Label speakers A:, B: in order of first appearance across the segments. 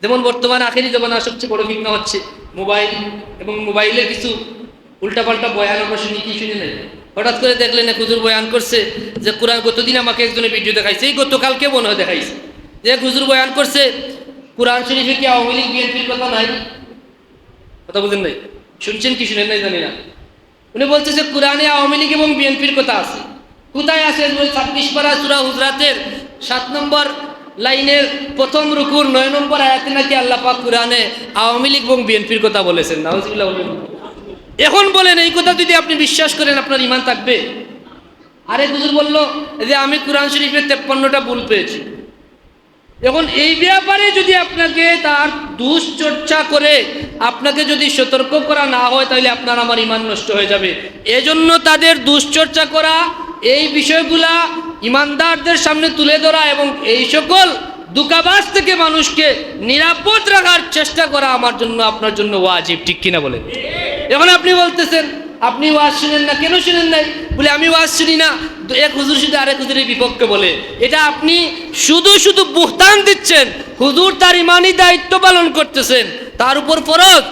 A: যেমন বর্তমানে আখেরি জমানার সবচেয়ে বড় ফিতনা হচ্ছে মোবাইল, এবং মোবাইলে কিছু উল্টাপাল্টা বয়ান আমরা শুনি, কি শুনি নাই? হঠাৎ করে দেখলেন এক হুজুর বয়ান করছে যে কোরআন, গতদিন আমাকে একজনের ভিডিও দেখাইছে, এই গতকালকে মনে হয় দেখাইছে, যে এক হুজুর বয়ান করছে কোরআন শরীফে কি আওয়ামী লীগ বিএনপির কথা নাই? কথা বুঝেন নাই? শুনছেন কি শুনেন নাই জানি না। উনি বলছে যে কোরআনে আওয়ামী লীগ এবং বিএনপির কথা আছে। কোথায় আছে? 26 পারা সূরা হুজরাতের 7 নম্বর লাইনের প্রথম রুকুর 9 নম্বর আয়াতে নাকি আল্লাহ পাক কোরআনে আওয়ামী লীগ এবং বিএনপির কথা বলেছেন। নাউজুবিল্লাহ বলেন। এখন বলেন এই কথা যদি আপনি বিশ্বাস করেন আপনার ঈমান থাকবে? আরেক হুজুর বলল যে আমি কোরআন শরীফের 53টা ভুল পেয়েছি। এখন এই ব্যাপারে যদি আপনাকে তার দুশ্চর্চা করে আপনাকে যদি সতর্ক করা না হয় তাহলে আপনার আমার ঈমান নষ্ট হয়ে যাবে। এজন্য তাদের দুশ্চর্চা করা, এই বিষয়গুলা ঈমানদারদের সামনে তুলে ধরা এবং এই সকল দুকাবাজ থেকে মানুষকে নিরাপদ রাখার চেষ্টা করা আমার জন্য আপনার জন্য ওয়াজিব। ঠিক কিনা বলেন? এখন আপনি বলতেছেন আপনি ওয়াজ শুনেন না, কেন শুনেন নাই? বলে আমি ওয়াজ শুনি না, এক হুজুর শুধু আরেক হুজুরের বিপক্ষে বলে। এটা আপনি শুধু শুধু বুহতান দিচ্ছেন। হুজুর তার ইমানি দায়িত্ব পালন করতেছেন, তার উপর ফরজ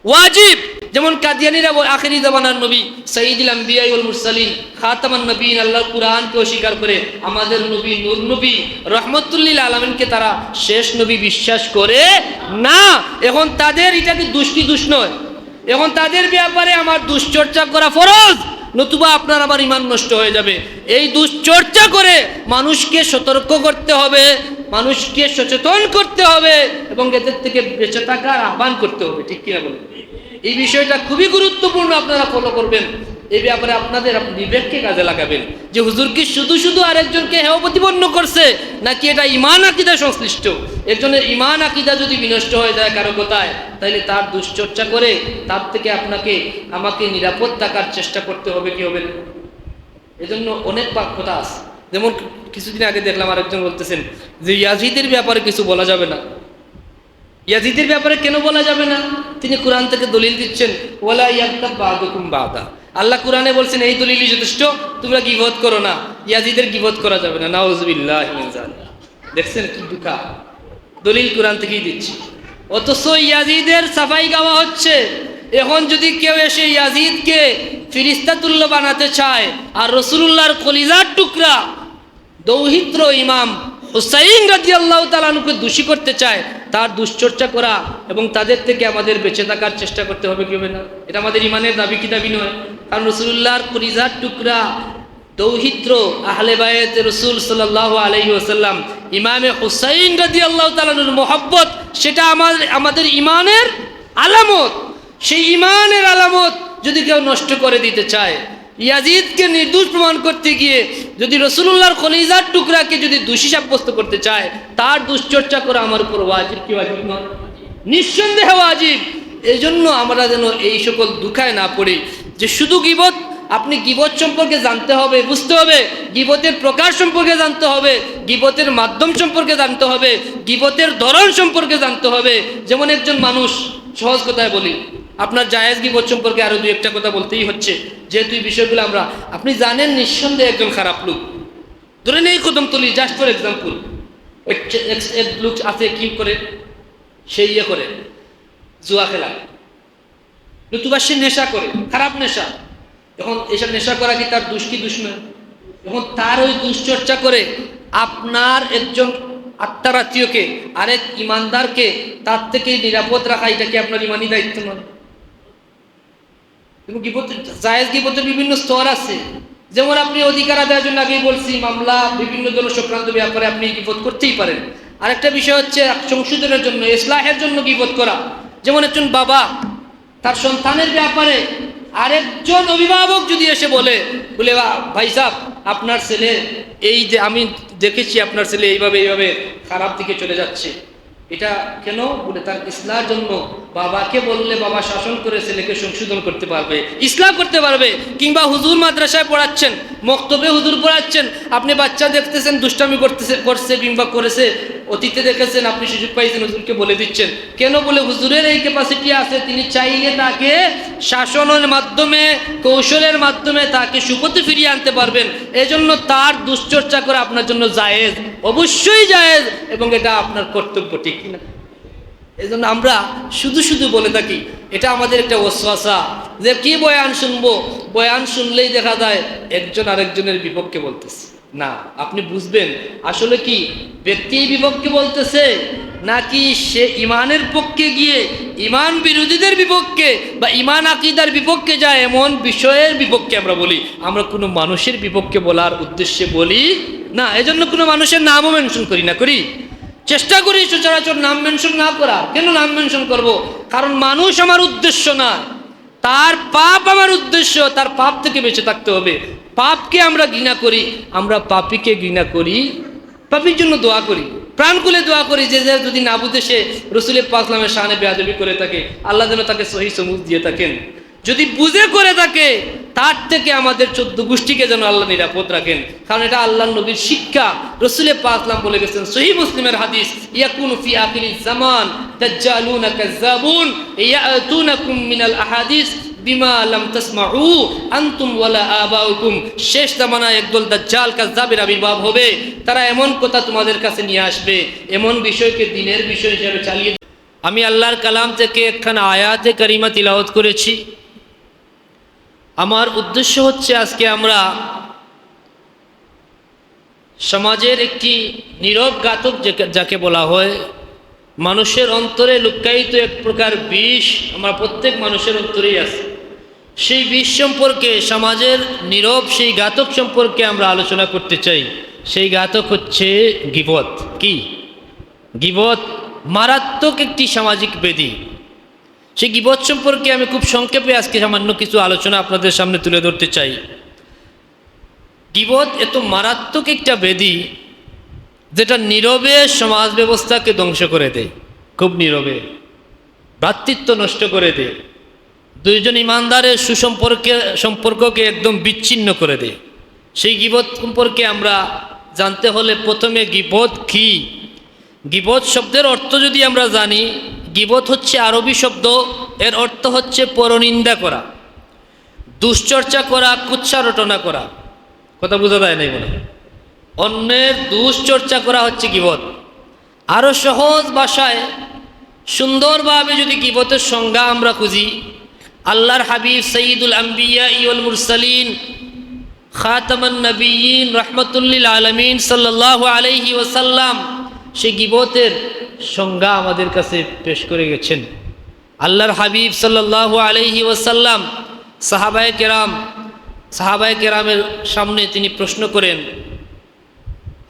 A: ওয়াজিব। যেমন কাদিয়ানীরা আখেরি জামানার নবী সাইয়্যিদুল আম্বিয়া ওয়াল মুরসালিন খাতামান নবীন, আল্লাহর কুরআনকে অস্বীকার করে আমাদের নবী নূর নবী রহমতুল লিল আলামিনকে তারা শেষ নবী বিশ্বাস করে না। এখন তাদের এটা কি দুষ নয়? এখন তাদের ব্যাপারে আমার দুশ্চর্চা করা ফরজ, নতুবা আপনার আমার ঈমান নষ্ট হয়ে যাবে। এই দুশ্চর্চা করে মানুষকে সতর্ক করতে হবে, মানুষকে সচেতন করতে হবে এবং এদের থেকে বেঁচে থাকার আহ্বান করতে হবে। ঠিক কিনা বলেন? এই বিষয়টা খুবই গুরুত্বপূর্ণ, আপনারা ফলো করবেন। এই ব্যাপারে আপনাদের বিবেককে কাজে লাগাবেন যে হুজুর কি শুধু শুধু আরেকজনকে হেয় প্রতিপন্ন করছে নাকি এটা ঈমান আকীদা সংশ্লিষ্ট। এর জন্য ঈমান আকীদা যদি বিনষ্ট হয়ে যায় কারো কথায়, তাহলে তার দুশ্চর্চা করে তার থেকে আপনাকে আমাকে নিরাপদ থাকার চেষ্টা করতে হবে, কি হবে না? এজন্য অনেক কথা আছে। যেমন কিছুদিন আগে দেখলাম আরেকজন বলতেছেন যে ইয়াজিদের ব্যাপারে কিছু বলা যাবে না। ইয়াজিদের ব্যাপারে কেন বলা যাবে না? তিনি কোরআন থেকে দলিল দিচ্ছেন, ওয়ালা ইয়াগতাব বা'দুকুম বা'দা। আল্লাহ কোরআনে বলছেন এই দলিলই যথেষ্ট, তোমরা গীবত করো না। ইয়াজিদের গীবত করা যাবে না। নাউযুবিল্লাহি মিন যালিক। দেখছেন কি দুঃখা, দলিল কোরআন থেকেই দিচ্ছি, অথচ ইয়াজিদের সাফাই গাওয়া হচ্ছে। এখন যদি কেউ এসে ইয়াজিদকে ফিরিস্তা তুল্য বানাতে চায় আর রাসূলুল্লাহর কলিজার টুকরা দৌহিত্র ইমাম হুসাইন রাদিয়াল্লাহু তাআলা আনহুকে দোষী করতে চায়, তার দুশ্চর্চা করা এবং তাদের থেকে আমাদের বেঁচে থাকার চেষ্টা করতে হবে, কি হবে না? এটা আমাদের ইমানের দাবি কি দাবি নয়? কারণ রাসূলুল্লাহর কলিজার টুকরা দৌহিত্র আহলে বায়াত রাসূল সাল্লাল্লাহু আলাইহি ওয়াসাল্লাম ইমামে হুসাইন রাদিয়াল্লাহু তাআলা আনহুর মহব্বত, সেটা আমাদের ইমানের আলামত। সেই ইমানের আলামত যদি কেউ নষ্ট করে দিতে চায়, ইয়াজিদকে নির্দোষ প্রমাণ করতে গিয়ে যদি রাসূলুল্লাহর কলিজার টুকরাকে যদি দোষী সাব্যস্ত করতে চায়, তার দুশ্চর্চা করা আমার উপর ওয়াজিব কি ওয়াজিব নয়? নিঃসন্দেহে ওয়াজিব। এই জন্য আমরা যেন এই সকল দুঃখায় না পড়ি যে শুধু গীবত। আপনি গীবত সম্পর্কে জানতে হবে, বুঝতে হবে, গীবতের প্রকার সম্পর্কে জানতে হবে, গীবতের মাধ্যম সম্পর্কে জানতে হবে, গীবতের ধরন সম্পর্কে জানতে হবে। যেমন একজন মানুষ, সহজ কথায় বলি, আপনার জায়েজ গীবত সম্পর্কে আরো দুই একটা কথা বলতেই হচ্ছে, যেহেতু এই বিষয়গুলো আপনি জানেন নিঃসন্দেহে একজন খারাপ লোক। ধরে নেই কদমতলি, জাস্ট ফর এক্সাম্পল, এক লোক আছে কি করে, সে ইয়ে করে জুয়া খেলা, নতুবা সে নেশা করে, খারাপ নেশা। এখন এসব নেশা করা কি তার দুষ কি দুষ নয়? এখন তার ওই দুশ্চর্চা করে আপনার একজন আত্মার আত্মীয়কে, আরেক ইমানদারকে তার থেকে নিরাপদ রাখা, এটা কি আপনার ইমানি দায়িত্ব নয়? জায়েজ গীবতের বিভিন্ন স্তর আছে। যেমন আপনি অধিকার আদায়ের জন্য আগেই বলছি, মামলা বিভিন্ন জন সংক্রান্ত ব্যাপারে আপনি গীবত করতেই পারেন। আরেকটা বিষয় হচ্ছে সংশোধনের জন্য, ইসলাহের জন্য গীবত করা। যেমন একজন বাবা তার সন্তানের ব্যাপারে আরেকজন অভিভাবক যদি এসে বলে ভাই সাহেব আপনার ছেলে এই যে আমি দেখেছি আপনার ছেলে এইভাবে খারাপ দিকে চলে যাচ্ছে, এটা কেন? বলে তার ইসলামের জন্য বাবাকে বললে বাবা শাসন করে ছেলেকে সংশোধন করতে পারবে, ইসলাম করতে পারবে। কিংবা হুজুর মাদ্রাসায় পড়াচ্ছেন, মক্তবে হুজুর পড়াচ্ছেন, আপনি বাচ্চা দেখতেছেন দুষ্টামি করছে কিংবা করেছে, অতীতে দেখেছেন, আপনি সুযোগ পাইছেন, হুজুরকে বলে দিচ্ছেন। কেন? বলে হুজুরের এই ক্যাপাসিটি আছে, তিনি চাইলে তাকে শাসনের মাধ্যমে, কৌশলের মাধ্যমে তাকে সুপথে ফিরিয়ে আনতে পারবেন। এজন্য তার দুশ্চর্চা করা আপনার জন্য জায়েজ, অবশ্যই জায়েজ, এবং এটা আপনার কর্তব্য। ঠিক কিনা? এই জন্য আমরা শুধু শুধু বলে থাকি, এটা আমাদের একটা ওয়াসওয়াসা যে কি বয়ান শুনবো, বয়ান শুনলেই দেখা যায় একজন আরেকজনের বিপক্ষে বলতেছে। না, আপনি বুঝবেন আসলে কি ব্যক্তি বিপক্ষে বলতেছে নাকি সে ইমানের পক্ষে গিয়ে ইমান বিরোধীদের বিপক্ষে বা ইমান আকীদার বিপক্ষে যায় এমন বিষয়ের বিপক্ষে আমরা বলি। আমরা কোনো মানুষের বিপক্ষে বলার উদ্দেশ্যে বলি না। এজন্য কোনো মানুষের নামও মেনশন করি না, করি চেষ্টা করি সচরাচর নাম মেনশন না করা। কেন নাম মেনশন করব? কারণ মানুষ আমার উদ্দেশ্য না, তার পাপ আমার উদ্দেশ্য। তার পাপ থেকে বেঁচে থাকতে হবে। পাপকে আমরা ঘৃণা করি, আমরা পাপীকে ঘৃণা করি, পাপীর জন্য দোয়া করি, প্রাণ খুলে দোয়া করি যে যদি না বুঝে সে রসুলের পাক সাল্লামের শানে বেয়াদবি করে থাকে, আল্লাহ যেন তাকে সহি সমুজ দিয়ে থাকেন। যদি বুঝে করে থাকে তার থেকে আমাদের 14 গোষ্ঠীকে যেন আল্লাহ নিরাপদ রাখেন। কারণ এটা আল্লাহর নবীর শিক্ষা। রসুলের পাক সাল্লাম বলে গেছেন সহিহ মুসলিমের হাদিস, ইয়াকুনু ফি আখিরিজ জামান দাজ্জালুনা কাযাবুন ইয়াতুনাকুম মিনাল আহাদিস বিমা লাম তাসমাউ আনতুম ওয়ালা আবাউকুম। শেষ জামানায় একদল দাজ্জাল কাযাবের আবির্ভাব হবে। তারা এমন কথা তোমাদের কাছে নিয়ে আসবে, এমন বিষয়কে দ্বীনের বিষয় হিসেবে চালিয়ে। আমি আল্লাহর কালাম থেকে একখানা আয়াতে কারিমা তিলাওয়াত করেছি। আমার উদ্দেশ্য হচ্ছে আজকে আমরা সমাজের একটি নীরব ঘাতক যাকে বলা হয়, মানুষের অন্তরে লুক্কায়িত এক প্রকার বিষ আমরা প্রত্যেক মানুষের অন্তরেই আছে। সেই বিষ সম্পর্কে, সমাজের নীরব সেই ঘাতক সম্পর্কে আমরা আলোচনা করতে চাই। সেই ঘাতক হচ্ছে গীবত। কি গীবত? মারাত্মক একটি সামাজিক ব্যাধি। সেই গীবত সম্পর্কে আমি খুব সংক্ষেপে আজকে সামান্য কিছু আলোচনা আপনাদের সামনে তুলে ধরতে চাই। গীবত এত মারাত্মক একটা ব্যাধি যেটা নীরবে সমাজ ব্যবস্থাকে ধ্বংস করে দেয়, খুব নীরবে ভ্রাতৃত্ব নষ্ট করে দেয়, দুইজন ইমানদারের সম্পর্ককে একদম বিচ্ছিন্ন করে দেয়। সেই গীবত সম্পর্কে আমরা জানতে হলে প্রথমে গীবত কি? গীবত শব্দের অর্থ যদি আমরা জানি, গীবত হচ্ছে আরবি শব্দ। এর অর্থ হচ্ছে পরনিন্দা করা, দুশ্চর্চা করা, কুৎসা রটনা করা। কথা বোঝা যায় নাই মনে? অন্যের দুশ্চর্চা করা হচ্ছে গীবত। আরও সহজ ভাষায় সুন্দরভাবে যদি গীবতের সংজ্ঞা আমরা খুঁজি, আল্লাহর হাবিব সঈদুল আম্বিয়া ওয়াল মুরসালিন খাতামান নবিয়্যিন রাহমাতুল্লিল আলামিন সাল্লাল্লাহু আলাইহি ওয়াসাল্লাম সেই গীবতের সংজ্ঞা আমাদের কাছে পেশ করে গেছেন। আল্লাহর হাবিব সাল্লাল্লাহু আলাইহি ওয়াসাল্লাম সাহাবায়ে কেরামের সামনে তিনি প্রশ্ন করেন।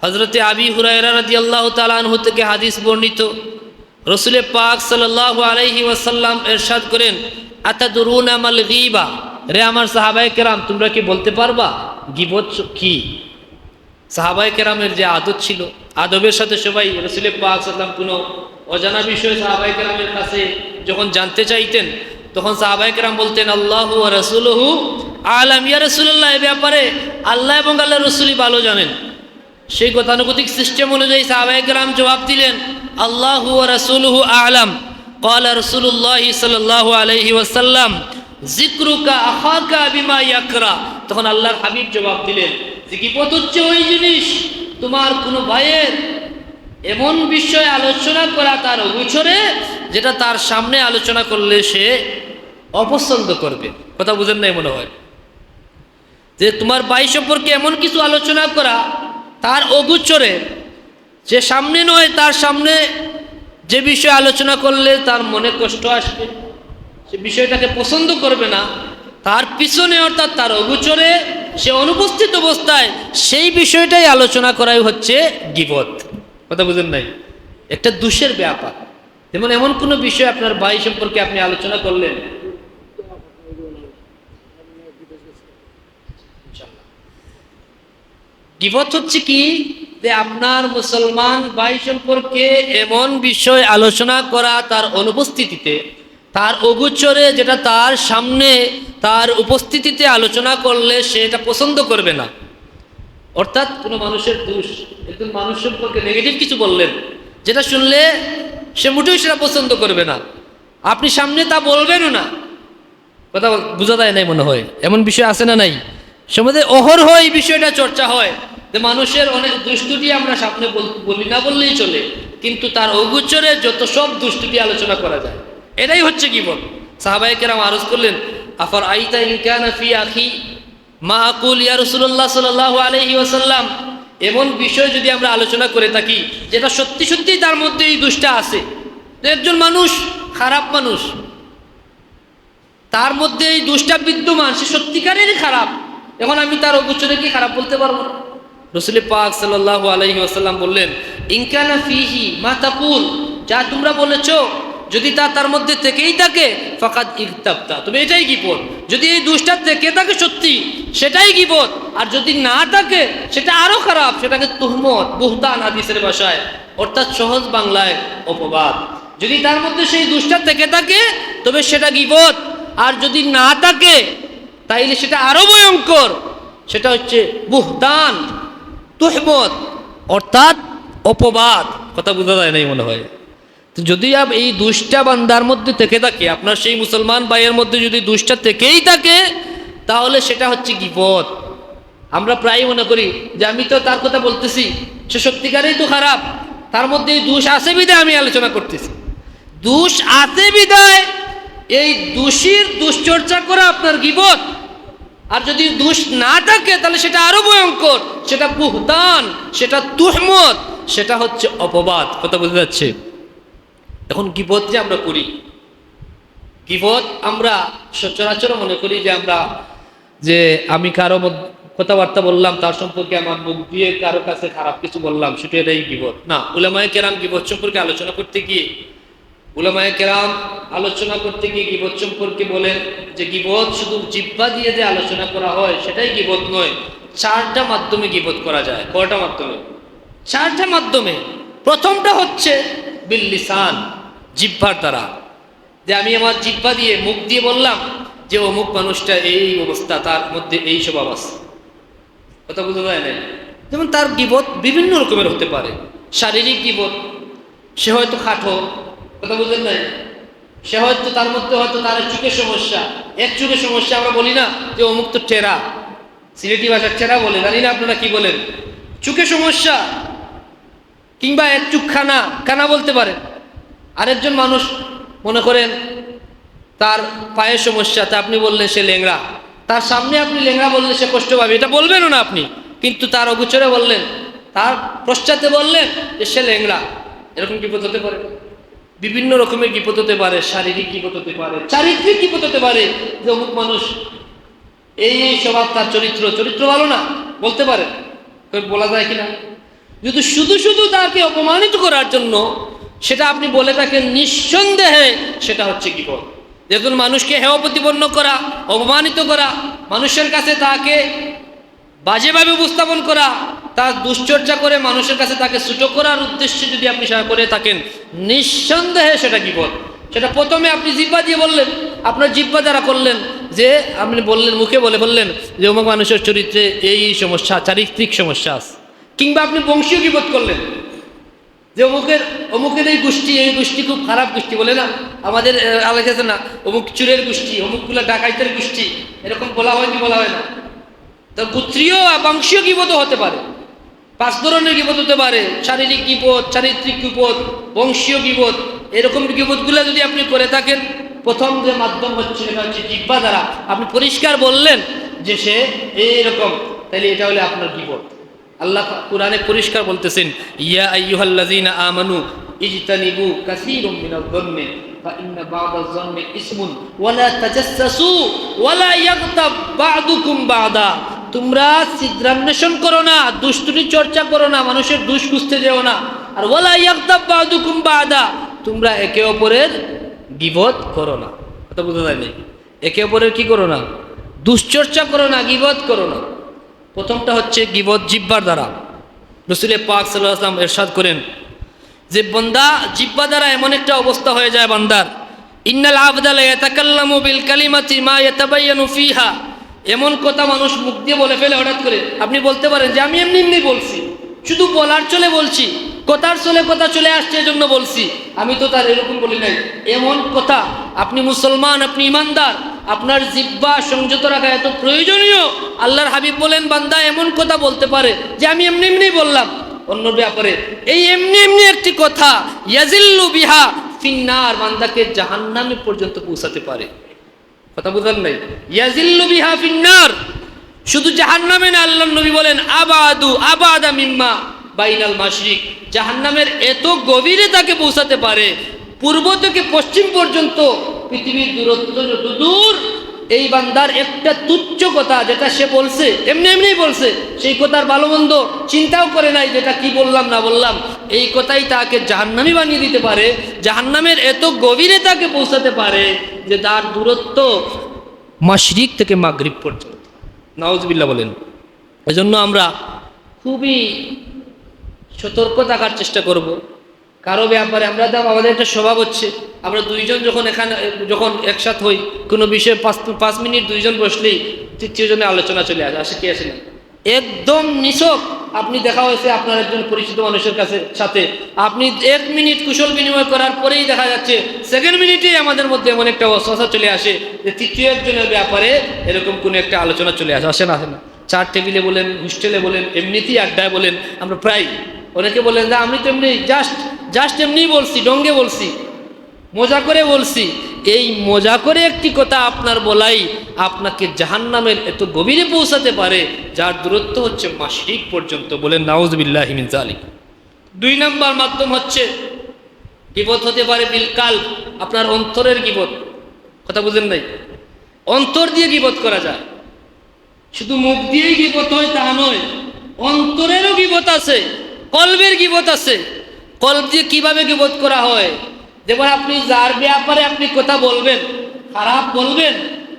A: হযরতে আবি হুরায়রা রাদিয়াল্লাহু তাআলা আনহু থেকে হাদিস বর্ণিত, রসুল পাক সাল্লাল্লাহু আলাইহি ওয়াসাল্লাম ইরশাদ করেন, আতাদুরুনা মাল গীবা। রে আমার সাহাবায়ে কেরাম, তোমরা কি বলতে পারবা গীবত কি? সাহাবায়ে কেরামের যে আদত ছিল, আদবের সাথে সবাই রসুল পাক সাল্লাম কোনো অজানা বিষয় সাহাবায়ে কেরামের কাছে যখন জানতে চাইতেন, তখন সাহাবায়ে কেরাম বলতেন, আল্লাহু ওয়া রাসূলুহু আলাম। ইয়া রাসূলুল্লাহ, এ ব্যাপারে আল্লাহ এবং আল্লাহর রাসূলই ভালো জানেন। সেই গতানুগতিক সিস্টেম অনুযায়ী সাহাবায়ে কেরাম জবাব দিলেন, আল্লাহু ওয়া রাসূলুহু আ'লাম। ক্বালা রাসূলুল্লাহ সাল্লাল্লাহু আলাইহি ওয়াসাল্লাম, যিকরুকা আখাকা বিমা ইয়াকরা। তখন আল্লাহর হাবিব জবাব দিলেন যে গীবত হচ্ছে ওই জিনিস, তোমার কোনো ভাইয়ের এমন বিষয় আলোচনা করা তার অগোচরে, যেটা তার সামনে আলোচনা করলে সে অপছন্দ করবে। কথা বুঝেন নাই মনে হয়? যে তোমার ভাই সম্পর্কে এমন কিছু আলোচনা করা তার অগোচরে, যে সামনে নয়, তার সামনে যে বিষয় আলোচনা করলে তার মনে কষ্ট আসবে, সে বিষয়টাকে পছন্দ করবে না, তার পিছনে অর্থাৎ তার অগোচরে সে অনুপস্থিত অবস্থায় সেই বিষয়টাই আলোচনা করাই হচ্ছে গীবত। কথা বুঝেন নাই? একটা দোষের ব্যাপার। যেমন এমন কোনো বিষয় আপনার ভাই সম্পর্কে আপনি আলোচনা করলেন, গীবত হচ্ছে কি? যে আপনার মুসলমান ভাই সম্পর্কে এমন বিষয় আলোচনা করা তার অনুপস্থিতিতে, তার অগোচরে, যেটা তার সামনে তার উপস্থিতিতে আলোচনা করলে সে এটা পছন্দ করবে না। অর্থাৎ কোনো মানুষের দোষ, একজন মানুষ সম্পর্কে নেগেটিভ কিছু বললেন, যেটা শুনলে সে মোটেই সেটা পছন্দ করবে না, আপনি সামনে তা বলবেনও না। কথা বোঝা যায় নাই মনে হয়? এমন বিষয় আছে না নাই? সমাজে অহরহ এই বিষয়টা চর্চা হয় যে মানুষের অনেক দুষ্টুটি আমরা সামনে বলি না, বললেই চলে, কিন্তু তার অগোচরে যত সব দুষ্টুটি আলোচনা করা যায়, এটাই হচ্ছে গীবত। সাহাবায়ে কেরাম আরজ করলেন, আফার আইতা ইন কানা ফি আখি মা আকুল ইয়া রাসূলুল্লাহ সাল্লাল্লাহু আলাইহি ওয়াসাল্লাম। এমন বিষয় যদি আমরা আলোচনা করে থাকি যেটা সত্যি সত্যি তার মধ্যে এই দুষ্টা আছে, একজন মানুষ খারাপ মানুষ, তার মধ্যে এই দুষ্টা বিদ্যমান, সে সত্যিকারেরই খারাপ, এখন আমি তার অগোচরে কি খারাপ বলতে পারবো না? রাসূল পাক সাল্লাল্লাহু আলাইহি ওয়াসাল্লাম বললেন, ইন কানা ফিহি মা তাকুল, যা তোমরা বলেছো যদি তার মধ্যে থেকেই থাকে ফাকাদ ইগতাবতা, তবে এটাই গীবত। যদি এই দুষ্টা থেকে থাকে সত্যি, সেটাই গীবত। আর যদি না থাকে সেটা আরো খারাপ, সেটাকে তুহমত, বুহতান হাদিসের ভাষায়, অর্থাৎ সহজ বাংলায় অপবাদ। যদি তার মধ্যে সেই দুষ্টা থেকে থাকে তবে সেটা গীবত, আর যদি না থাকে তাইলে সেটা আরো ভয়ঙ্কর, সেটা হচ্ছে বুহতান, তুহমত, অর্থাৎ অপবাদ। কথা বোঝা যায় নাই মনে হয়। তো যদি এই দুষ্টা বান্দার মধ্যে থেকে থাকে, আপনার সেই মুসলমান ভাইয়ের মধ্যে যদি দুষ্টা থেকেই থাকে, তাহলে সেটা হচ্ছে গীবত। আমরা প্রায় মনে করি যে আমি তো তার কথা বলতেছি, সে সত্যিকারেই তো খারাপ, তার মধ্যে এই দোষ আছে বিধায় আমি আলোচনা করতেছি। দোষ আছে বিধায় এই দোষীর দুশ্চর্চা করা আপনার গীবত। আর যদি দোষ না থাকে তাহলে সেটা আরো ভয়ঙ্কর, সেটা বুহতান, সেটা তুহমত, সেটা হচ্ছে অপবাদ। কথা বুঝতে যাচ্ছে? এখন গীবত যে আমরা করি, গীবত আমরা সচরাচর মনে করি যে আমি কারো কথাবার্তা বললাম, তার সম্পর্কে আমার মুখ দিয়ে কারো কাছে খারাপ কিছু বললাম, সেটা এটাই গীবত না। উলামায়ে কেরাম গীবত সম্পর্কে আলোচনা করতে গিয়ে গীবত সম্পর্কে বলেন যে গীবত শুধু জিহ্বা দিয়ে যে আলোচনা করা হয় সেটাই গীবত নয়। 4টা মাধ্যমে গীবত করা যায়। কয়টা মাধ্যমে? 4টা মাধ্যমে। প্রথমটা হচ্ছে বিল লিসান, জিহ্বার দ্বারা, যে আমি আমার জিহ্বা দিয়ে, মুখ দিয়ে বললাম যে অমুক মানুষটা এই অবস্থা, তার মধ্যে এই স্বভাব আছে। কথা বুঝতে যায় না? যেমন তার গীবত বিভিন্ন রকমের হতে পারে। শারীরিক গীবত, সে হয়তো খাটো, কথা বুঝলেন নাই, সে হয়তো তার মধ্যে হয়তো তার চোখের সমস্যা, এক চোখের সমস্যা। আমরা বলি না যে অমুক তো টেরা, সিলেটি ভাষার টেরা বলে, জানি না আপনারা কি বলেন, চোখের সমস্যা, কিংবা এক চোখ কানা বলতে পারেন। আরেকজন মানুষ মনে করেন তার পায়ের সমস্যা, তা আপনি বললেন সে লেংড়া, তার সামনে আপনি লেংড়া বললে সে কষ্ট পাবে, এটা বলবেনও না আপনি, কিন্তু তার অগোচরে বললেন, তার পশ্চাতে বললেন যে সে লেংড়া। এরকম বিপদ হতে পারে। বিভিন্ন রকমের বিপদ হতে পারে। শারীরিক বিপদ হতে পারে, চারিত্রিক বিপদ হতে পারে, যে অমুক মানুষ এই স্বভাব, তার চরিত্র ভালো না, বলতে পারে। বলা যায় কিনা? যদি শুধু শুধু তাকে অপমানিত করার জন্য সেটা আপনি বলে থাকেন, নিঃসন্দেহে সেটা হচ্ছে গীবত। যেহেতু মানুষকে হেয় প্রতিপন্ন করা, অপমানিত করা, মানুষের কাছে তাকে বাজেভাবে উপস্থাপন করা, তার দুশ্চর্চা করে মানুষের কাছে তাকে ছোট করার উদ্দেশ্যে যদি আপনি সেটা করে থাকেন, নিঃসন্দেহে সেটা গীবত। সেটা প্রথমে আপনি জিহ্বা দিয়ে বললেন, আপনার জিহ্বা দ্বারা করলেন, যে আপনি বললেন, মুখে বললেন যে অমুক মানুষের চরিত্রে এই সমস্যা, চারিত্রিক সমস্যা আছে। কিংবা আপনি বংশীয় গীবত করলেন, যে অমুকের এই গোষ্ঠী খুব খারাপ গোষ্ঠী, বলে না আমাদের আলোচনা না, অমুক চুরের গোষ্ঠী, অমুকগুলো ডাকাইতের গোষ্ঠী, এরকম বলা হয় কি বলা হয় না? তো গোত্রীয় বংশীয় গীবতও হতে পারে। 5 ধরনের গীবত হতে পারে: শারীরিক গীবত, চারিত্রিক গীবত, বংশীয় গীবত। এরকম গীবতগুলো যদি আপনি করে থাকেন, প্রথম যে মাধ্যম হচ্ছে সেটা হচ্ছে জিহ্বা দ্বারা আপনি পরিষ্কার বললেন যে সে এইরকম, তাহলে এটা হলে আপনার গীবত। আল্লাহ কুরআনে পরিষ্কার বলতেছেন, ইয়া আইয়ুহাল্লাযীনা আমানু ইজতানিবু কাসীরাম মিনায-যন্নি ফা ইন্না বা'দায-যন্নি ইসমুন ওয়া লা তাজাসসু ওয়া লা ইয়াগতাব বা'দুকুম বা'দা। তোমরা ছিদ্রান্বেষণ করো না, দুষ্টুমি চর্চা করো না, মানুষের দোষ খুঁজতে যেও না। আর ওয়া লা ইয়াগতাব বা'দুকুম বা'দা, তোমরা একে অপরের গীবত করো না। কথা বুঝা যায় না? একে অপরের কি করো না? দুশ্চর্চা করো না, গীবত করো না। প্রথমটা হচ্ছে গীবত জিহ্বার দ্বারা। রাসূল পাক সাল্লাল্লাহু আলাইহি ওয়াসাল্লাম ইরশাদ করেন যে বান্দা জিহ্বা দ্বারা এমন একটা অবস্থা হয়ে যায় বান্দার, ইন্নাল আবদা লা ইয়াতাকাল্লামু বিল কালিমাতি মা ইয়াতাবায়ানু ফিহা, এমন কথা মানুষ মুখ দিয়ে বলে ফেলে হঠাৎ করে। আপনি বলতে পারেন যে আমি এমনি বলছি, শুধু বলার চলে বলছি, কথার চলে কথা চলে আসছে এজন্য বলছি, আমি তো তার এরকম বলি নাই। এমন কথা, আপনি মুসলমান, আপনি ইমানদার, আপনার জিহ্বা সংযত রাখা এত প্রয়োজনীয়। আল্লাহর হাবিব বলেন বান্দা এমন কথা বলতে পারে যে আমি এমনি বললাম, অন্য ব্যাপারে এই এমনি এমনি একটি কথা ইয়াজিল্লু বিহা ফিন্নার, বান্দাকে জাহান্নামে পর্যন্ত পৌঁছাতে পারে। কথা বুঝলেন নাই? ইয়াজিল্লু বিহা ফিন্নার, শুধু জাহান্নামে না, আল্লাহর নবী বলেন আবাদা মিম্মা বাইনাল মাশরিক, জাহান্নামের এত গভীরে তাকে পৌঁছাতে পারে, পূর্ব থেকে পশ্চিম পর্যন্ত পৃথিবীর দূরত্ব যত দূর, এই বান্দার একটা তুচ্ছ কথা যেটা সে বলছে এমনি এমনি বলছে, সেই কথার ভালো মন্দ চিন্তাও করে নাই, যেটা কি বললাম না বললাম, এই কথাই তাকে জাহান্নামী বানিয়ে দিতে পারে, জাহান্নামের এত গভীরে তাকে পৌঁছাতে পারে যে তার দূরত্ব মাশরিক থেকে মাগরিব পর্যন্ত। নাউজুবিল্লাহ বলেন। এজন্য আমরা খুবই সতর্ক থাকার চেষ্টা করব কারো ব্যাপারে। আমরা আমাদের একটা স্বভাব হচ্ছে, আমরা দুইজন যখন একসাথ হই কোনো বিষয়ে 5 মিনিট দুইজন বসলেই তৃতীয় জনের আলোচনা চলে আসে কি আসে না, একদম নিছক। আপনি দেখা হয়েছে আপনার একজন পরিচিত মানুষের সাথে আপনি 1 মিনিট কুশল বিনিময় করার পরেই দেখা যাচ্ছে 2nd মিনিটেই আমাদের মধ্যে এমন একটা অস্বস্থা চলে আসে যে তৃতীয় একজনের ব্যাপারে এরকম কোনো একটা আলোচনা চলে আসে না চার টেবিলে বলেন, হোস্টেলে বলেন, এমনিতেই আড্ডায় বলেন, আমরা প্রায় অনেকে বলেন যে আমি তো এমনি জাস্ট এমনি বলছি, ডঙ্গে বলছি, মজা করে বলছি। এই মজা করে একটি কথা আপনার বলাই আপনাকে জাহান্নামের এত গভীরে পৌঁছাতে পারে যার দূরত্ব হচ্ছে মাশরিক পর্যন্ত। বলেন নাউজুবিল্লাহি মিন যালিক। 2 নম্বর মাধ্যম হচ্ছে গীবত হতে পারে বিল কালব, আপনার অন্তরের গীবত। কথা বুঝেন নাই? অন্তর দিয়ে গীবত করা যায়, শুধু মুখ দিয়েই গীবত হয় তা নয়, অন্তরেরও গীবত আছে, কলবের গীবত আছে। কলব দিয়ে কিভাবে গীবত করা হয়? যেমন আপনি যার ব্যাপারে আপনি কথা বলবেন, খারাপ বলবেন,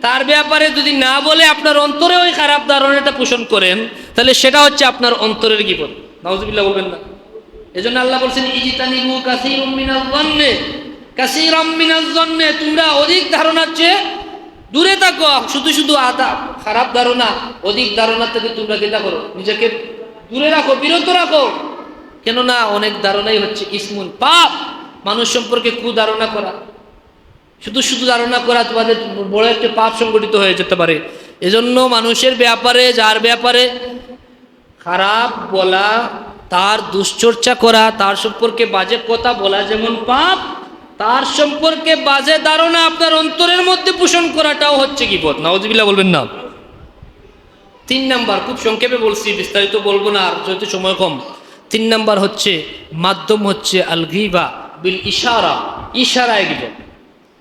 A: তার ব্যাপারে যদি না বলে আপনার অন্তরে ওই খারাপ ধারণাটা পোষণ করেন, তাহলে সেটা হচ্ছে আপনার অন্তরের গীবত। নাউজুবিল্লাহ বলবেন না? এজন্য আল্লাহ বলছেন ইজতানিবু কাসীরাম মিনাজ যন্নে, তোমরা অধিক ধারণার চেয়ে দূরে থাকো। শুধু আদা খারাপ ধারণা, অধিক ধারণা থেকে তোমরা কেটা করো, নিজেকে দূরে রাখো, বিরত রাখো। কেননা অনেক ধারণাই হচ্ছে ইসমুন, পাপ। মানুষ সম্পর্কে কুধারণা করা, শুধু ধারণা করা তোমাদের বড় একটা পাপ সংগঠিত হয়ে যেতে পারে। এজন্য মানুষের ব্যাপারে, যার ব্যাপারে খারাপ বলা, তার দুশ্চর্চা করা, তার সম্পর্কে বাজে কথা বলা যেমন পাপ, তার সম্পর্কে বাজে ধারণা আপনার অন্তরের মধ্যে পোষণ করাটাও হচ্ছে গীবত। নাউজুবিল্লাহ বলবেন না? 3 নাম্বার, খুব সংক্ষেপে বলছি, বিস্তারিত বলবো না আর যেহেতু সময় কম। 3 নাম্বার হচ্ছে মাধ্যম হচ্ছে আল গীবা বিল ইশারা, ইশারায় গীবত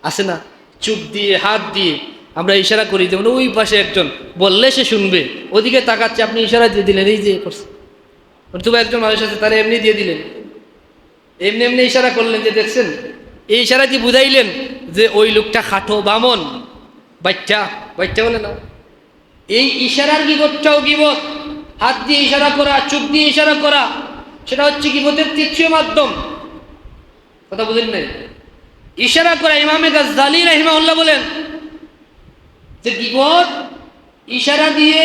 A: আছে না? চোখ দিয়ে, হাত দিয়ে আমরা ইশারা করি, যেমন ওই পাশে একজন বললে সে শুনবে, ওদিকে তাকাচ্ছে, আপনি ইশারা দিয়ে দিলেন, এই যে করছে। অথবা একজন মানুষ আছে, তারা এমনি দিয়ে দিলেন, এমনি ইশারা করলেন যে দেখছেন, এই ইশারা দিয়ে বুঝাইলেন যে ওই লোকটা খাটো, বামন, বাচ্চা বলে না। এই ইশারার গীবতটাও গীবত। হাত দিয়ে ইশারা করা, চোখ দিয়ে ইশারা করা, সেটা হচ্ছে গীবতের 3য় মাধ্যম। কথা বুঝলেন নাই? ইশারা করা, ইমামে গাজ্জালী রাহিমাহুল্লাহ বলেন যে গীবত ইশারা দিয়ে,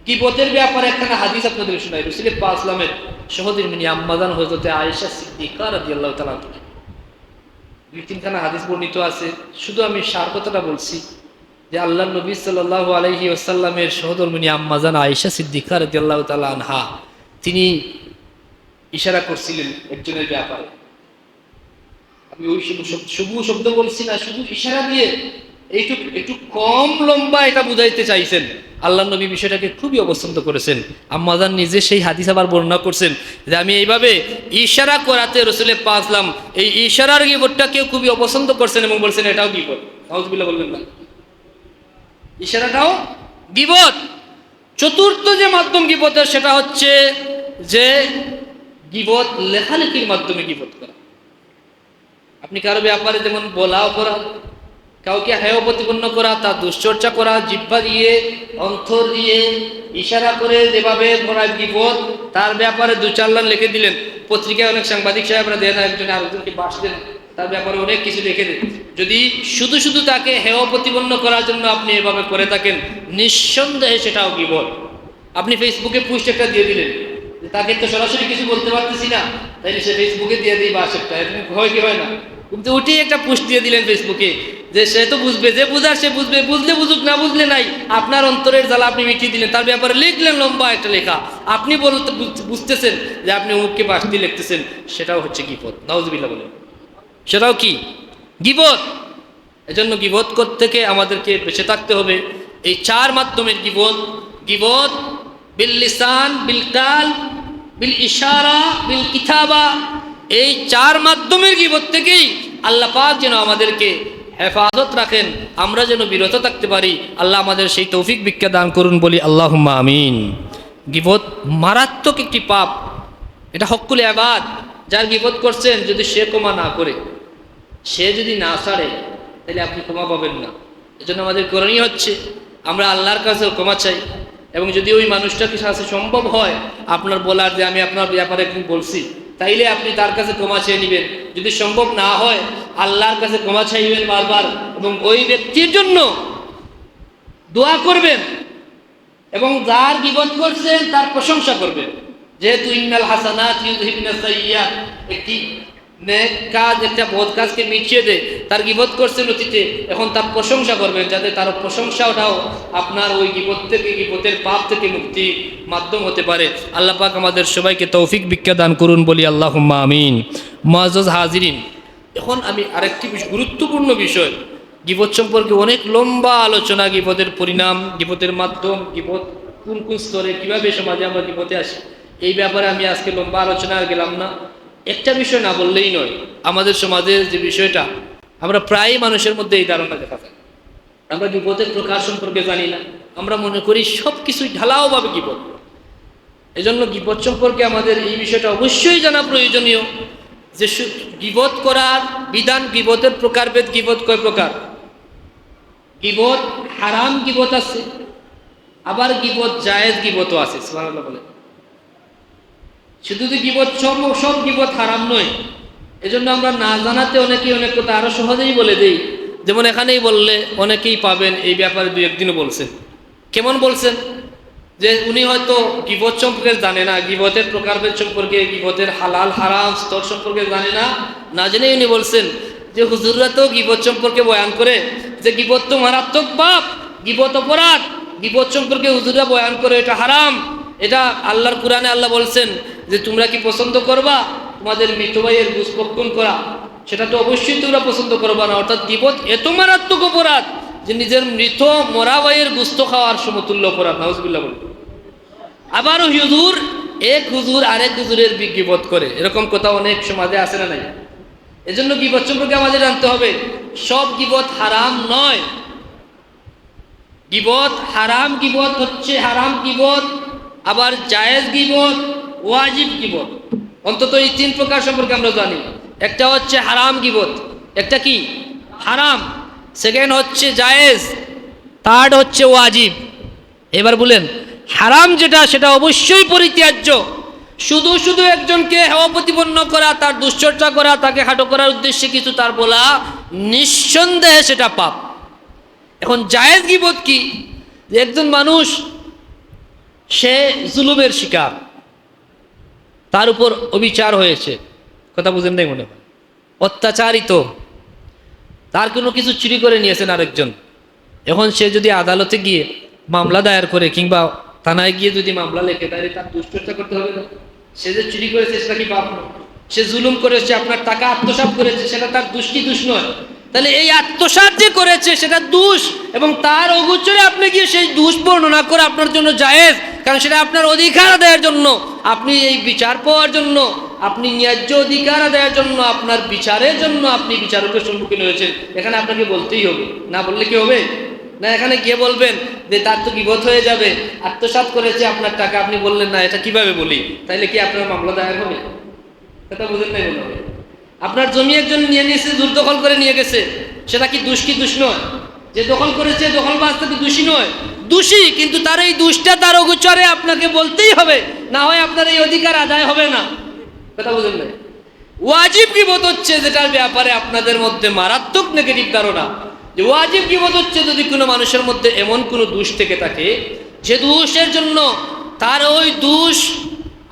A: গীবতের ব্যাপারে একখানা হাদিস আপনাদের শোনাই। রাসূল পাক সাল্লাল্লাহু আলাইহি ওয়াসাল্লামের সহধর্মিণী আম্মাজান হযরতে আয়েশা সিদ্দিকা রাদিয়াল্লাহু তাআলা 2-3খানা হাদিস বর্ণিত আছে। শুধু আমি সার কথাটা বলছি যে আল্লাহর নবী সাল্লাল্লাহু আলাইহি ওয়াসাল্লামের সহধর্মিণী আম্মাজান আয়েশা সিদ্দিকা রাদিয়াল্লাহু তাআলা আনহা, তিনি ইশারা করছিলেন একজনের ব্যাপারে। আমি ওই শুভ শব্দ বলছি না, শুধু ইশারা দিয়ে একটু কম লম্বা এটা বুঝাইতে চাইছেন। আল্লাহ নবী বিষয়টাকে খুবই অপছন্দ করেছেন। আম্মাজান নিজে সেই হাদিস আবার বর্ণনা করছেন যে আমি এইভাবে ইশারা করাতে রাসূলের পাক সাল্লাম এই ইশারার গীবতটাকেও খুবই অপছন্দ করছেন এবং বলছেন এটাও গীবত। নাউজুবিল্লাহ বলবেন না? ইশারাটাও গীবত। 4র্থ যে মাধ্যম গীবতের, সেটা হচ্ছে যে গীবত লেখালেখির মাধ্যমে গীবত করা। আপনি কারো ব্যাপারে যেমন বলাও করা, কাউকে হেয় প্রতিপন্ন করা, তার দুশ্চর্চা করা, জিহ্বা দিয়ে, অন্তর দিয়ে ইশারা করে যেভাবে করা গীবত, তার ব্যাপারে 2-4 লাইন লিখে দিলেন। পত্রিকায় অনেক সাংবাদিক সাহেবরা দেন, একজনে আরেকজনকে বাস দেন, তার ব্যাপারে অনেক কিছু লিখে দেন। যদি শুধু তাকে হেয় প্রতিপন্ন করার জন্য আপনি এভাবে করে থাকেন, নিঃসন্দেহে সেটাও গীবত। আপনি ফেসবুকে পোস্ট একটা দিয়ে দিলেন, তাকে তো সরাসরি কিছু বলতে পারতেছি না, তাইলে সে ফেসবুকে দিয়ে দিই বাস একটা, এরকম হয় কি হয় না? কিন্তু উঠেই একটা পোস্ট দিয়ে দিলেন ফেসবুকে যে সে তো বুঝবে, যে বুঝার সে বুঝবে, বুঝলে বুঝুক না বুঝলে নাই, আপনার অন্তরের জ্বালা আপনি মিটিয়ে দিলেন, তার ব্যাপারে লিখলেন লম্বা একটা লেখা, আপনি বলতে বুঝতেছেন যে আপনি অমুককে বাসতি লিখতেছেন, সেটাও হচ্ছে গীবত। নাউজুবিল্লাহ বলেন, সেটাও কি গীবত। এজন্য গীবত থেকে আমাদেরকে বেঁচে থাকতে হবে। এই চার মাধ্যমের গীবত, গীবত বিল লিসান, বিল কাল, বিল ইশারা, বিল কিতাবা, এই চার মাধ্যমের গীবত থেকেই আল্লাহ পাক যেন আমাদেরকে হেফাজত রাখেন, আমরা যেন বিরত থাকতে পারি। আল্লাহ আমাদের সেই তৌফিক ভিক্ষা দান করুন, বলি আল্লাহুম্মা আমিন। গীবত মারাত্মক একটি পাপ, এটা হক্কুল ইবাদ। যার গীবত করছেন যদি সে ক্ষমা না করে, সে যদি না ছাড়ে, তাহলে আপনি ক্ষমা পাবেন না। এজন্য আমাদের করণীয় হচ্ছে আমরা আল্লাহর কাছে ক্ষমা চাই, এবং যদি ওই মানুষটাকে সাথে সম্ভব হয় আপনার বলার যে আমি আপনার ব্যাপারে একদিন বলছি, তাইলে আপনি তার কাছে ক্ষমা চেয়ে নেবেন। যদি সম্ভব না হয় আল্লাহর কাছে ক্ষমা চাইবেন বারবার, এবং ওই ব্যক্তির জন্য দোয়া করবেন, এবং যার গীবত করছেন তার প্রশংসা করবেন। যেহেতু ইন্নাল হাসানাত ইউযহিবুনাস সাইয়্যাত, একটি নেক কাজ একটা বদ কাজকে মিটিয়ে দেয়, তার গীবত করছেন অতীতে, এখন তার প্রশংসা করবেন, যাতে তার প্রশংসাটাও আপনার ওই গীবত থেকে, গীবতের পাপ থেকে মুক্তি মাধ্যম হতে পারে। আল্লাহ পাক আমাদের সবাইকে তৌফিক ভিক্ষা দান করুন, বলি আল্লাহুম্মা আমিন। মুআজ্জাজ হাজিরিন, এখন আমি আরেকটি গুরুত্বপূর্ণ বিষয়, গীবত সম্পর্কে অনেক লম্বা আলোচনা, গীবতের পরিণাম, গীবতের মাধ্যম, গীবত কোন কোন স্তরে, কীভাবে সমাজে আমরা গীবতে আসি, এই ব্যাপারে আমি আজকে লম্বা আলোচনা গেলাম না। একটা বিষয় না বললেই নয়, আমাদের সমাজের যে বিষয়টা, আমরা প্রায় মানুষের মধ্যে এই ধারণা দেখা যায়, আমরা গীবতের প্রকার সম্পর্কে জানি না, আমরা মনে করি সব কিছুই ঢালাওভাবে গীবত। এজন্য গীবত সম্পর্কে আমাদের এই বিষয়টা অবশ্যই জানা প্রয়োজনীয়, যে গীবত করার বিধান, গীবতের প্রকারভেদ, গীবত কয় প্রকার। গীবত হারাম গীবত আছে, আবার গীবত জায়েজ গীবতও আছে। সুবহানাল্লাহ বলে, শুধু তো গীবত সব গীবত হারাম নয়। এজন্য আমরা না জানাতে অনেকেই অনেক কথা আরো সহজেই বলে দেই। যেমন এখানেই বললে অনেকেই পাবেন এই ব্যাপারে দুই একদিনও বলছেন। কেমন বলছেন? যে উনি হয়তো গীবত সম্পর্কে জানে না, গীবতের প্রকারভেদ সম্পর্কে, গীবতের হালাল হারাম স্তর সম্পর্কে জানে না, না জেনে উনি বলছেন যে হুজুররা তো গীবত সম্পর্কে বয়ান করে যে গীবত তো মারাত্মক পাপ, গীবত অপরাধ, গীবত সম্পর্কে হুজুররা বয়ান করে এটা হারাম, এটা আল্লাহর কোরআনে আল্লাহ বলছেন যে তোমরা কি পছন্দ করবা তোমাদের মৃত ভাইয়ের গোশত করা? সেটা তো অবশ্যই তোমরা পছন্দ করবা না। অর্থাৎ গীবত এত মারাত্মক অপরাধ যে নিজের মৃত মরা ভাইয়ের গোশত খাওয়ার সমতুল্য অপরাধ। নাউজুবিল্লাহ বলে। আবারও হুজুর এক হুজুর আরেক হুজুরের গীবত করে, এরকম কথা অনেক সমাজে আছে না নাই? এজন্য গীবত সম্পর্কে আমাদের জানতে হবে, সব গীবত হারাম নয়। গীবত হারাম, গীবত হচ্ছে হারাম গীবত, আবার জায়েজ গীবত, ওয়াজিব গীবত। অন্তত এই তিন প্রকার সম্পর্কে আমরা জানি। একটা হচ্ছে হারাম গীবত, একটা কি হারাম, সেকেন্ড হচ্ছে জায়েজ, থার্ড হচ্ছে ওয়াজিব। এবার বলেন, হারাম যেটা সেটা অবশ্যই পরিত্যাজ্য। শুধু শুধু একজনকে হেয় প্রতিপন্ন করা, তার দুশ্চর্চা করা, তাকে হাঁটো করার উদ্দেশ্যে কিছু তার বলা, নিঃসন্দেহে সেটা পাপ। এখন জায়েজ গীবত কি? যে একজন মানুষ সে জুলুমের শিকার, তার উপর অবিচার হয়েছে, কথা বুঝেন নাই মনে হয়, অত্যাচারিত, তার কোনো কিছু চুরি করে নিয়েছেন আরেকজন। এখন সে যদি আদালতে গিয়ে মামলা দায়ের করে কিংবা থানায় গিয়ে যদি মামলা লেখে, তাহলে তার দুশ্চর্চা করতে হবে না? সে যে চুরি করেছে সেটা কি পাপ নয়? সে জুলুম করেছে, আপনার টাকা আত্মসাৎ করেছে, সেটা তার দোষ কি দোষ নয়? তাহলে এই আত্মসাৎ যে করেছে সেটা দোষ, এবং তার অগোচরে আপনি গিয়ে সেই দোষ বর্ণনা করে আপনার জন্য জায়েজ, কারণ সেটা আপনার অধিকার আদায়ের জন্য, আপনি এই বিচার পাওয়ার জন্য, আপনি ন্যায্য অধিকার আদায়ের জন্য, আপনার বিচারের জন্য আপনি বিচারকের সম্মুখীন হয়েছেন। এখানে আপনাকে বলতেই হবে, না বললে কি হবে? না এখানে গিয়ে বলবেন যে তার তো গীবত হয়ে যাবে, আত্মসাৎ করেছে আপনার টাকা, আপনি বললেন না, এটা কিভাবে বলি? তাইলে কি আপনার মামলা দায়ের হবে? কথা বুঝেন নাই মনে হবে। আপনার জমি একজন নিয়ে নিয়েছে, দুর্দখল করে নিয়ে গেছে, সেটা কি দোষ কি দোষ নয়? যে দখল করেছে দখলবাজ তো দোষী নয়, দোষী, কিন্তু তার এই দোষটা তার অগোচরে আপনাকে বলতেই হবে, না হয় আপনার এই অধিকার আদায় হবে না। কথা বুঝেন নাই? ওয়াজিব গীবত হচ্ছে যেটার ব্যাপারে আপনাদের মধ্যে মারাত্মক নেগেটিভ ধারণা, যে ওয়াজিব গীবত হচ্ছে যদি কোনো মানুষের মধ্যে এমন কোনো দোষ থেকে থাকে যে দোষের জন্য তার ওই দোষ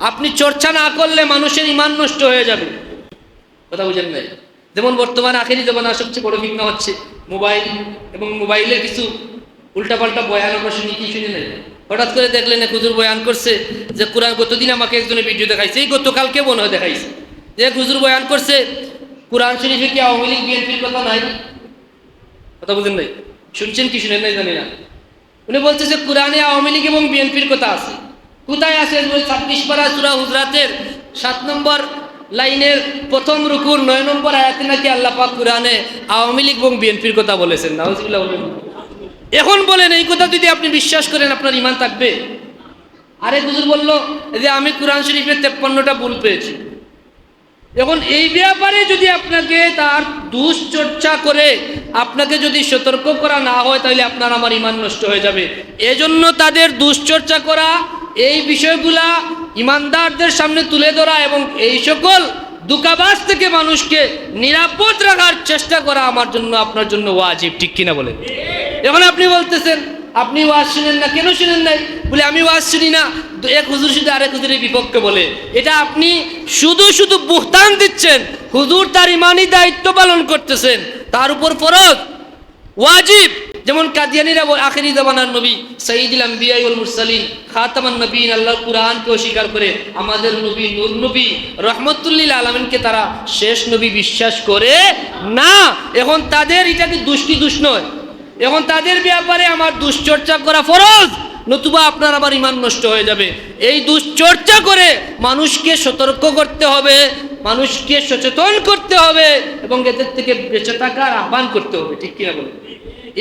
A: আপনি চর্চা না করলে মানুষের ঈমান নষ্ট হয়ে যাবে। কথা বুঝেন নাই? যেমন বর্তমানে আখেরি জমানার সবচেয়ে বড় ফিতনা হচ্ছে মোবাইল, এবং মোবাইলের কিছু উল্টাপাল্টা বয়ান আমরা শুনি, কি শুনি নাই? হঠাৎ করে দেখলেন এক হুজুর বয়ান করছে যে কোরআন, গতদিন আমাকে একজনের ভিডিও দেখাইছে, এই গতকালকে মনে হয় দেখাইছে, যে এক হুজুর বয়ান করছে কোরআন শরীফে কি আওয়ামী লীগ বিএনপির কথা নাই? কথা বুঝেন নাই? শুনছেন কি শুনেন নাই জানি না। উনি বলছে যে কোরআনে আওয়ামী লীগ এবং বিএনপির কথা আছে। কোথায় আছে? 26 পারা সূরা হুজরাতের 7 নম্বর লাইনের প্রথম রুকুর 9 নম্বর আয়াতে নাকি আল্লাহ পাক কোরআনে আওয়ামী লীগ এবং বিএনপির কথা বলেছেন। নাউজুবিল্লাহ বলেন। এখন বলেন এই কথা যদি আপনি বিশ্বাস করেন আপনার ঈমান থাকবে? আরেক হুজুর বলল যে আমি কোরআন শরীফের 53টা ভুল পেয়েছি। এখন এই ব্যাপারে যদি আপনাকে তার দুশ্চর্চা করে আপনাকে যদি সতর্ক করা না হয় তাহলে আপনার আমার ঈমান নষ্ট হয়ে যাবে। এজন্য তাদের দুশ্চর্চা করা, এই বিষয়গুলা ঈমানদারদের সামনে তুলে ধরা এবং এই সকল দুকাবাজ থেকে মানুষকে নিরাপদ রাখার চেষ্টা করা আমার জন্য আপনার জন্য ওয়াজিব। ঠিক কিনা বলেন? এখন আপনি বলতেছেন আপনি ওয়াজ শুনেন না, কেন শুনেন নাই? বলে আমি ওয়াজ শুনি না, এক হুজুর শুধু আরেক হুজুরের বিপক্ষে বলে। এটা আপনি শুধু শুধু বুহতান দিচ্ছেন। হুজুর তার ইমানি দায়িত্ব পালন করতেছেন, তার উপর ফরজ ওয়াজিব। যেমন কাদিয়ানীরা আখেরি জামানার নবী সাইয়্যিদুল আম্বিয়া ওয়াল মুরসালিন খাতামান নবীন, আল্লাহর কুরআনকে অস্বীকার করে আমাদের নবী নূর নবী রহমতুল লিল আলামিনকে তারা শেষ নবী বিশ্বাস করে না। এখন তাদের এটা কি দুষ নয়? এখন তাদের ব্যাপারে আমার দুশ্চর্চা করা ফরজ, নতুবা আপনার আমার ঈমান নষ্ট হয়ে যাবে। এই দুশ্চর্চা করে মানুষকে সতর্ক করতে হবে, মানুষকে সচেতন করতে হবে এবং এদের থেকে বেঁচে থাকার আহ্বান করতে হবে। ঠিক কিনা বলেন?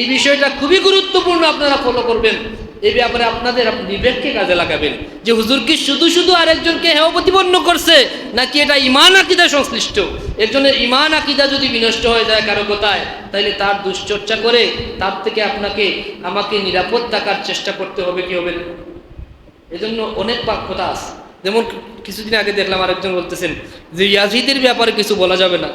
A: এই বিষয়টা খুবই গুরুত্বপূর্ণ, আপনারা ফলো করবেন। এই ব্যাপারে আপনাদের বিবেককে কাজে লাগাবেন যে হুজুর কি শুধু শুধু আরেকজনকে হেয় প্রতিপন্ন করছে নাকি এটা ঈমান আকীদা সংশ্লিষ্ট। একজনের ঈমান আকীদা যদি বিনষ্ট হয়ে যায় কারো কথায়, তাহলে তার দুশ্চর্চা করে তার থেকে আমাকে নিরাপদ থাকার চেষ্টা করতে হবে। কি হবে? এজন্য অনেক কথা আছে। যেমন কিছুদিন আগে দেখলাম আরেকজন বলতেছেন যে ইয়াজিদের ব্যাপারে কিছু বলা যাবে না।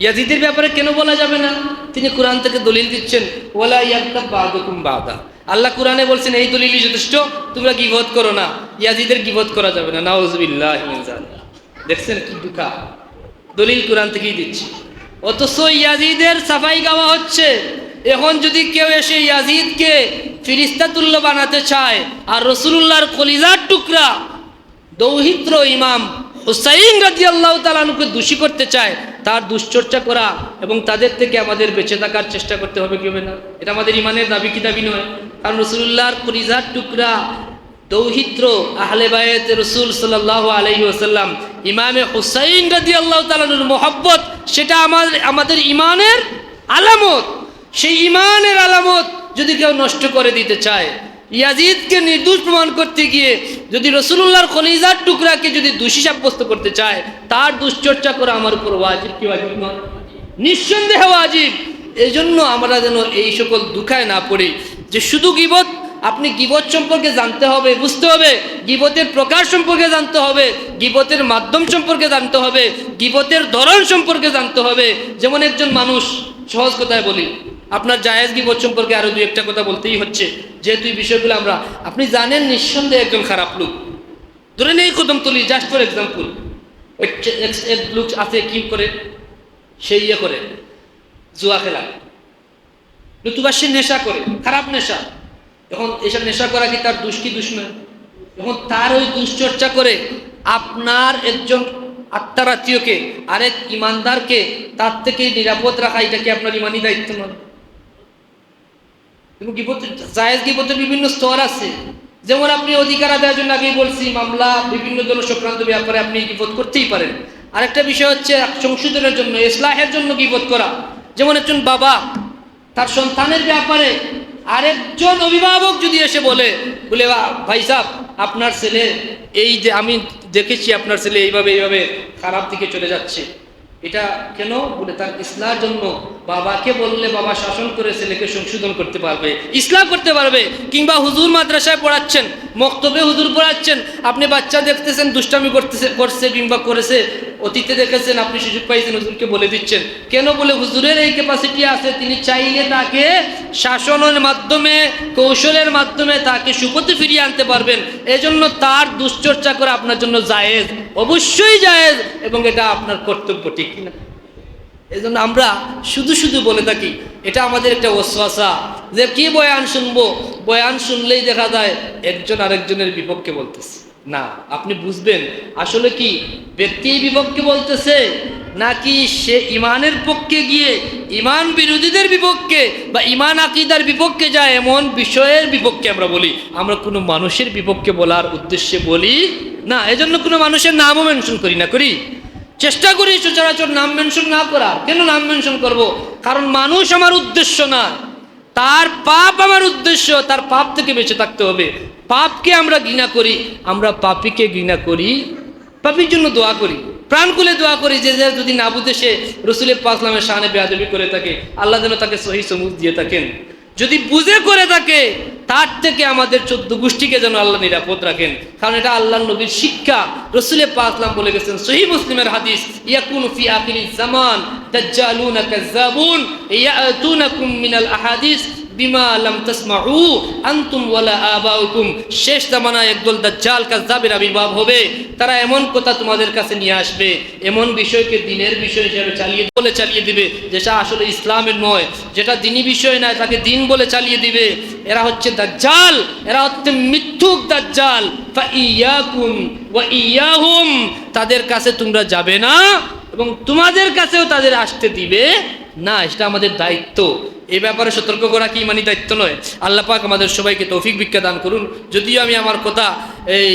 A: ইয়াজিদের ব্যাপারে কেন বলা যাবে না? তিনি কোরআন থেকে দলিল দিচ্ছেন, ওয়ালা ইয়াগতাব বা'দুকুম বা'দা। আল্লাহ কোরআনে বলছেন এই দলিলই যথেষ্ট, তোমরা গীবত করো না। ইয়াজিদের গীবত করা যাবে না। নাউযুবিল্লাহি মিন যালিক। দেখছেন কি দুঃখা, দলিল কোরআন থেকেই দিচ্ছি, অথচ ইয়াজিদের সাফাই গাওয়া হচ্ছে। এখন যদি কেউ এসে ইয়াজিদকে ফিরিস্তা তুল্য বানাতে চায় আর রাসূলুল্লাহর কলিজার টুকরা দৌহিত্র ইমাম হুসাইন রাদিয়াল্লাহু তাআলা আনহুকে দোষী করতে চায়, তার দুশ্চর্চা করা এবং তাদের থেকে আমাদের বেঁচে থাকার চেষ্টা করতে হবে। কি হবে না? এটা আমাদের ইমানের দাবি কি দাবি নয়? কারণ রাসূলুল্লাহর কলিজার টুকরা দৌহিত্র আহলে বায়ত রাসূল সাল্লাল্লাহু আলাইহি ওয়াসাল্লাম ইমামে হুসাইন রাদিয়াল্লাহু তাআলা আনহুর মহব্বত, সেটা আমাদের ইমানের আলামত। সেই ইমানের আলামত যদি কেউ নষ্ট করে দিতে চায়, ইয়াজিদকে নির্দোষ প্রমাণ করতে গিয়ে যদি রাসূলুল্লাহর কলিজার টুকরাকে যদি দোষী সাব্যস্ত করতে চায়, তার দুশ্চর্চা করা আমার উপর ওয়াজিব কি ওয়াজিব নয়? নিঃসন্দেহে ওয়াজিব। এই জন্য আমরা যেন এই সকল দুঃখায় না পড়ি যে শুধু গীবত। আপনি গীবত সম্পর্কে জানতে হবে, বুঝতে হবে, গীবতের প্রকার সম্পর্কে জানতে হবে, গীবতের মাধ্যম সম্পর্কে জানতে হবে, গীবতের ধরন সম্পর্কে জানতে হবে। যেমন একজন মানুষ, সহজ কথায় বলি, আপনার জায়েজ গীবত সম্পর্কে আরো দুই একটা কথা বলতেই হচ্ছে, যেহেতু এই বিষয়গুলো আপনি জানেন নিঃসন্দেহে একজন খারাপ লোক। ধরে নেই কদমতলী, জাস্ট ফর এক্সাম্পল, এক লোক আছে কি করে, সে করে জুয়া খেলা, নতুবা সে নেশা করে, খারাপ নেশা। এখন এসব নেশা করা কি তার দুষ্টি দুশ্মন? এখন তার ওই দুশ্চর্চা করে আপনার একজন আত্মার আত্মীয়কে, আরেক ইমানদারকে তার থেকে নিরাপদ রাখা, এটা কি আপনার ইমানি দায়িত্ব নয়? এবং জায়েজ গীবতের বিভিন্ন স্তর আছে। যেমন আপনি অধিকার আদায়ের জন্য আগেই বলছি, মামলা বিভিন্ন জন সংক্রান্ত ব্যাপারে আপনি গীবত করতেই পারেন। আরেকটা বিষয় হচ্ছে সংশোধনের জন্য, ইসলাহের জন্য গীবত করা। যেমন একজন বাবা তার সন্তানের ব্যাপারে আরেকজন অভিভাবক যদি এসে বলে ভাই সাহেব আপনার ছেলে এই যে আমি দেখেছি আপনার ছেলে এইভাবে খারাপ দিকে চলে যাচ্ছে, এটা কেন? বলে তার ইসলামের জন্য বাবাকে বললে বাবা শাসন করে ছেলেকে সংশোধন করতে পারবে, ইসলাম করতে পারবে। কিংবা হুজুর মাদ্রাসায় পড়াচ্ছেন, মক্তবে হুজুর পড়াচ্ছেন, আপনি বাচ্চা দেখতেছেন দুষ্টামি করছে কিংবা করেছে, অতীতে দেখেছেন, আপনি সুযোগ পাইছেন, হুজুরকে বলে দিচ্ছেন। কেন? বলে হুজুরের এই ক্যাপাসিটি আছে, তিনি চাইলে তাকে শাসনের মাধ্যমে, কৌশলের মাধ্যমে তাকে সুপথে ফিরিয়ে আনতে পারবেন। এজন্য তার দুশ্চর্চা করা আপনার জন্য জায়েজ, অবশ্যই জায়েজ, এবং এটা আপনার কর্তব্য। ঠিক কিনা? এই জন্য আমরা শুধু শুধু বলে থাকি, এটা আমাদের একটা ওয়াসওয়াসা যে কি বয়ান শুনবো, বয়ান শুনলেই দেখা যায় একজন আরেকজনের বিপক্ষে বলতেছে। না, আপনি বুঝবেন আসলে কি ব্যক্তি বিপক্ষে বলতেছে নাকি সে ইমানের পক্ষে গিয়ে ইমান বিরোধীদের বিপক্ষে বা ইমান আকীদার বিপক্ষে যায় এমন বিষয়ের বিপক্ষে আমরা বলি। আমরা কোনো মানুষের বিপক্ষে বলার উদ্দেশ্যে বলি না। এজন্য কোনো মানুষের নামও মেনশন করি না, করি চেষ্টা করি সচরাচর নাম মেনশন না করার। কেন নাম মেনশন করব? কারণ মানুষ আমার উদ্দেশ্য না, তার পাপ আমার উদ্দেশ্য। তার পাপ থেকে বেঁচে থাকতে হবে। পাপকে আমরা ঘৃণা করি, আমরা পাপীকে ঘৃণা করি, পাপীর জন্য দোয়া করি, প্রাণ খুলে দোয়া করি যে যদি না বুঝে সে রসুলের পাক সাল্লামের শানে বেয়াদবি করে থাকে, আল্লাহ যেন তাকে সহি সমুজ দিয়ে থাকেন। যদি বুঝে করে থাকে তার থেকে আমাদের 14 গোষ্ঠীকে যেন আল্লাহ নিরাপদ রাখেন, কারণ এটা আল্লাহর নবীর শিক্ষা। রসুলের পাক সাল্লাম বলে গেছেন সহিহ মুসলিমের হাদিস, ইয়াকুনু ফি আখিরিজ জামান দাজ্জালুনা কাযাবুন ইয়াতুনাকুম মিনাল আহাদিস বিমা লাম তাসমাউ আনতুম ওয়ালা আবাউকুম। শেষ জামানায় একদল দাজ্জাল কাযযাবের আবির্ভাব হবে। তারা এমন কথা তোমাদের কাছে নিয়ে আসবে, এমন বিষয়কে দিনের বিষয় হিসেবে চালিয়ে দিবে যেটা আসলে ইসলামের নয়, যেটা দিনী বিষয় নয় তাকে দিন বলে চালিয়ে দিবে। এরা হচ্ছে দাজ্জাল, এরা হচ্ছে মিথ্যুক দাজ্জাল। ফাইয়াকুম ওয়া ইয়াহুম, তাদের কাছে তোমরা যাবে না এবং তোমাদের কাছেও তাদের আসতে দিবে না। এটা আমাদের দায়িত্ব। এই ব্যাপারে সতর্ক করা কি ইমানি দায়িত্ব নয়? আল্লাহ পাক আমাদের সবাইকে তৌফিক ভিক্ষা দান করুন। যদিও আমি আমার কথা এই